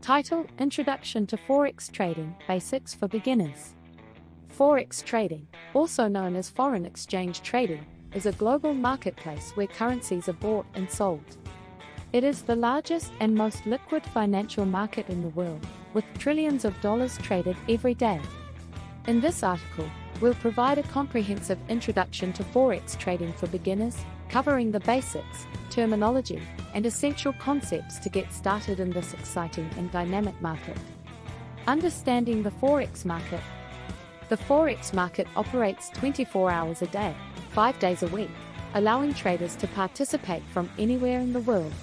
Title: Introduction to Forex Trading, Basics for Beginners. Forex trading, also known as foreign exchange trading, is a global marketplace where currencies are bought and sold. It is the largest and most liquid financial market in the world, with trillions of dollars traded every day. In this article, we'll provide a comprehensive introduction to Forex trading for beginners, covering the basics, terminology, and essential concepts to get started in this exciting and dynamic market. Understanding the Forex market. The Forex market operates 24 hours a day, 5 days a week, allowing traders to participate from anywhere in the world.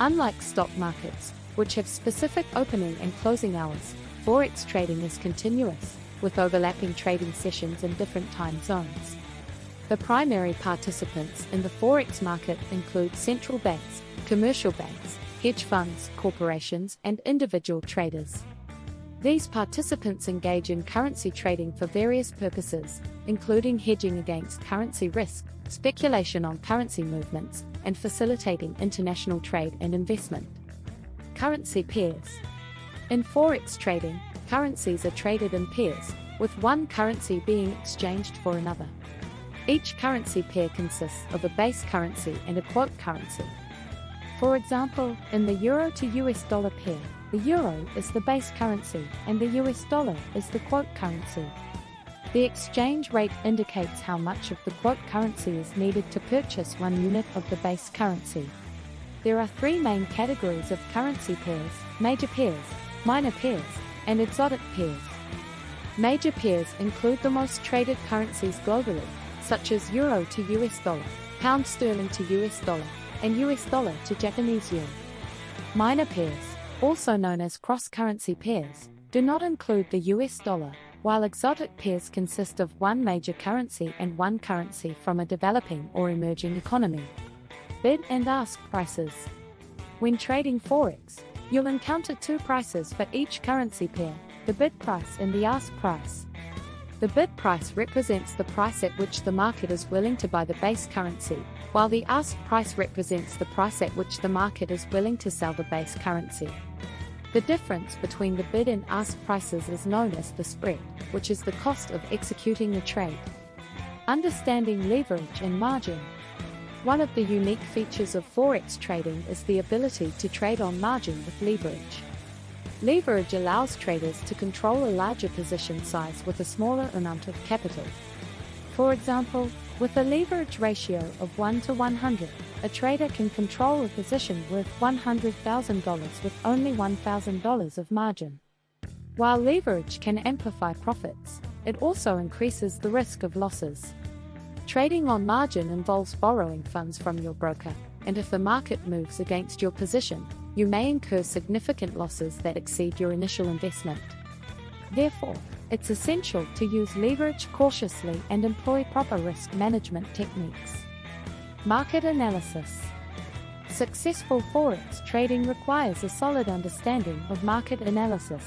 Unlike stock markets, which have specific opening and closing hours, Forex trading is continuous, with overlapping trading sessions in different time zones. The primary participants in the Forex market include central banks, commercial banks, hedge funds, corporations, and individual traders. These participants engage in currency trading for various purposes, including hedging against currency risk, speculation on currency movements, and facilitating international trade and investment. Currency pairs. In Forex trading, currencies are traded in pairs, with one currency being exchanged for another. Each currency pair consists of a base currency and a quote currency. For example, in the euro to US dollar pair, the euro is the base currency and the US dollar is the quote currency. The exchange rate indicates how much of the quote currency is needed to purchase 1 unit of the base currency. There are 3 main categories of currency pairs: major pairs, minor pairs, and exotic pairs. Major pairs include the most traded currencies globally, such as euro to US dollar, pound sterling to US dollar, and US dollar to Japanese yen. Minor pairs, also known as cross-currency pairs, do not include the US dollar, while exotic pairs consist of one major currency and one currency from a developing or emerging economy. Bid and ask prices. When trading Forex, you'll encounter 2 prices for each currency pair: the bid price and the ask price. The bid price represents the price at which the market is willing to buy the base currency, while the ask price represents the price at which the market is willing to sell the base currency. The difference between the bid and ask prices is known as the spread, which is the cost of executing the trade. Understanding leverage and margin. One of the unique features of Forex trading is the ability to trade on margin with leverage. Leverage allows traders to control a larger position size with a smaller amount of capital. For example, with a leverage ratio of 1 to 100, a trader can control a position worth $100,000 with only $1,000 of margin. While leverage can amplify profits, it also increases the risk of losses. Trading on margin involves borrowing funds from your broker, and if the market moves against your position, you may incur significant losses that exceed your initial investment. Therefore, it's essential to use leverage cautiously and employ proper risk management techniques. Market analysis. Successful Forex trading requires a solid understanding of market analysis.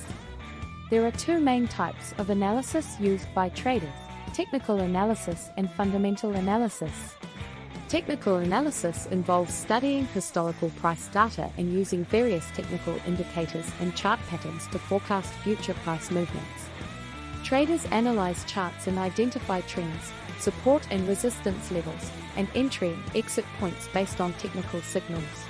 There are 2 main types of analysis used by traders: technical analysis and fundamental analysis. Technical analysis involves studying historical price data and using various technical indicators and chart patterns to forecast future price movements. Traders analyze charts and identify trends, support and resistance levels, and entry and exit points based on technical signals.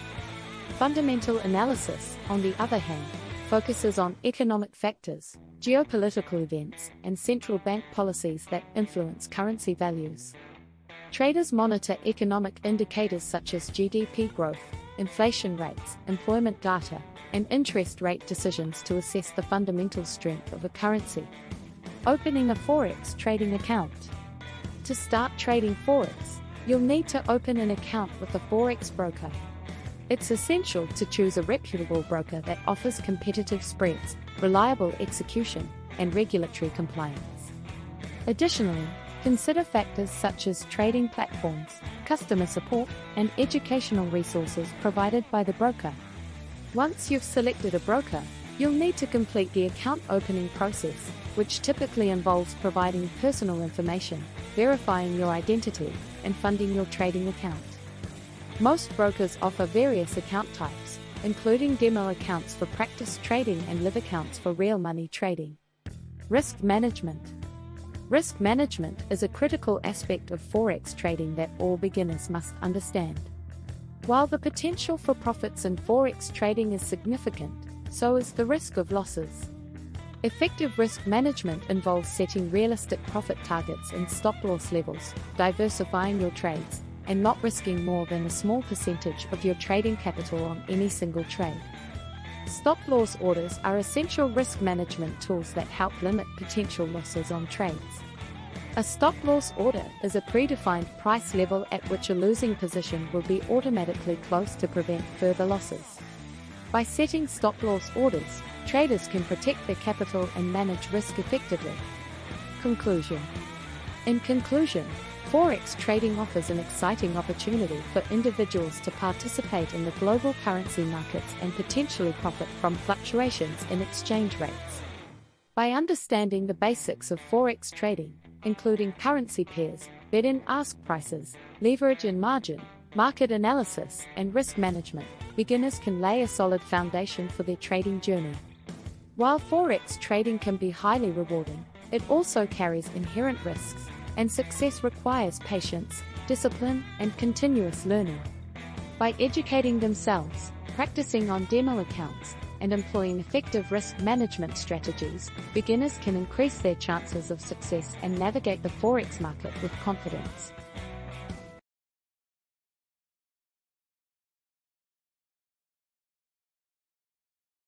Fundamental analysis, on the other hand, focuses on economic factors, geopolitical events, and central bank policies that influence currency values. Traders monitor economic indicators such as GDP growth, inflation rates, employment data, and interest rate decisions to assess the fundamental strength of a currency. Opening a Forex trading account. To start trading Forex, you'll need to open an account with a Forex broker. It's essential to choose a reputable broker that offers competitive spreads, reliable execution, and regulatory compliance. Additionally, consider factors such as trading platforms, customer support, and educational resources provided by the broker. Once you've selected a broker, you'll need to complete the account opening process, which typically involves providing personal information, verifying your identity, and funding your trading account. Most brokers offer various account types, including demo accounts for practice trading and live accounts for real money trading. Risk management. Risk management is a critical aspect of Forex trading that all beginners must understand. While the potential for profits in Forex trading is significant, so is the risk of losses. Effective risk management involves setting realistic profit targets and stop-loss levels, diversifying your trades, and not risking more than a small percentage of your trading capital on any single trade. Stop-loss orders are essential risk management tools that help limit potential losses on trades. A stop-loss order is a predefined price level at which a losing position will be automatically closed to prevent further losses. By setting stop-loss orders, traders can protect their capital and manage risk effectively. Conclusion. In conclusion, Forex trading offers an exciting opportunity for individuals to participate in the global currency markets and potentially profit from fluctuations in exchange rates. By understanding the basics of Forex trading, including currency pairs, bid and ask prices, leverage and margin, market analysis, and risk management, beginners can lay a solid foundation for their trading journey. While Forex trading can be highly rewarding, it also carries inherent risks, and success requires patience, discipline, and continuous learning. By educating themselves, practicing on demo accounts, and employing effective risk management strategies, beginners can increase their chances of success and navigate the Forex market with confidence.